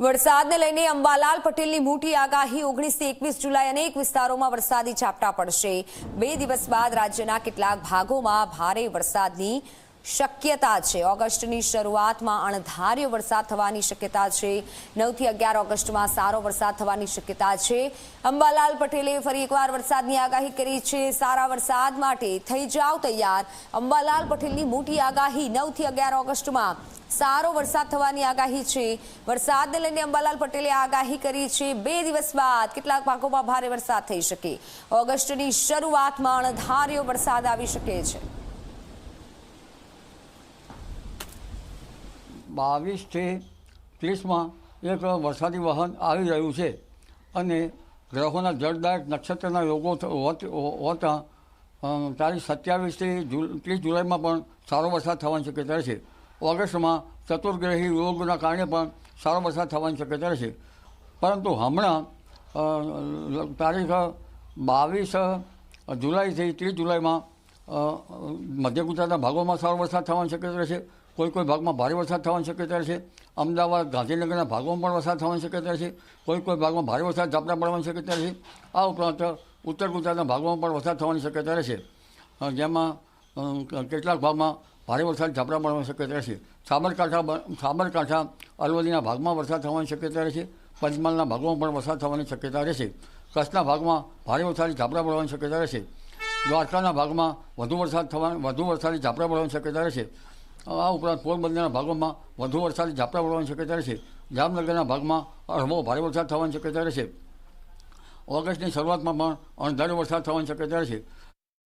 વરસાદને લઈને અંબાલાલ પટેલની મોટી આગાહી 19 થી 21 જુલાઈ અનેક વિસ્તારોમાં વરસાદી ઝાપટા પડશે। 2 દિવસ બાદ રાજ્યના કેટલાક ભાગોમાં ભારે વરસાદની શક્યતા છે। ઓગસ્ટની શરૂઆતમાં અણધાર્યો વરસાદ થવાની શક્યતા છે। 9 થી 11 ઓગસ્ટમાં સારો વરસાદ થવાની શક્યતા છે। અંબાલાલ પટેલે ફરી એકવાર વરસાદની આગાહી કરી છે। સારા વરસાદ માટે થઈ જાવ તૈયાર। અંબાલાલ પટેલની મોટી આગાહી 9 થી 11 ઓગસ્ટમાં સારો વરસાદ થવાની આગાહી છે। વરસાદને લઈને અંબાલાલ પટેલે આગાહી કરી છે। 2 દિવસ બાદ કેટલાક ભાગોમાં ભારે વરસાદ થઈ શકે। ઓગસ્ટની શરૂઆતમાં અણધાર્યો વરસાદ આવી શકે છે। 22 થી 30માં એક વરસાદી વહન આવી રહ્યું છે અને ગ્રહોના જળદાયક નક્ષત્રના યોગો હોતા તારીખ 27 થી 30 જુલાઈમાં પણ સારો વરસાદ થવાની શક્યતા છે। ઓગસ્ટમાં ચતુર્ગ્રહી યોગના કારણે પણ સારો વરસાદ થવાની શક્યતા છે, પરંતુ હમણાં તારીખ 22 જુલાઈથી 30 જુલાઈમાં મધ્ય ગુજરાતના ભાગોમાં સારો વરસાદ થવાની શક્યતા છે। કોઈ ભાગમાં ભારે વરસાદ થવાની શક્યતા છે। અમદાવાદ ગાંધીનગરના ભાગોમાં પણ વરસાદ થવાની શક્યતા છે। કોઈ ભાગમાં ભારે વરસાદ ઝાપટા પડવાની શક્યતા છે। આ ઉપરાંત ઉત્તર ગુજરાતના ભાગોમાં પણ વરસાદ થવાની શક્યતા રહેશે, જેમાં કેટલાક ભાગમાં ભારે વરસાદ ઝાપટા પડવાની શક્યતા છે। સાબરકાંઠા અરવલ્લીના ભાગમાં વરસાદ થવાની શક્યતા રહેશે। પંચમહાલના ભાગોમાં પણ વરસાદ થવાની શક્યતા રહેશે। કચ્છના ભાગમાં ભારે વરસાદી ઝાપટા પડવાની શક્યતા રહેશે। દ્વારકાના ભાગમાં વધુ વરસાદી ઝાપટા પડવાની શક્યતા રહેશે। આ ઉપરાંત પોરબંદરના ભાગોમાં વધુ વરસાદી ઝાપટા પડવાની શક્યતા રહેશે। જામનગરના ભાગમાં હળવો ભારે વરસાદ થવાની શક્યતા રહેશે। ઓગસ્ટની શરૂઆતમાં પણ અણધાર્યો વરસાદ થવાની શક્યતા રહેશે।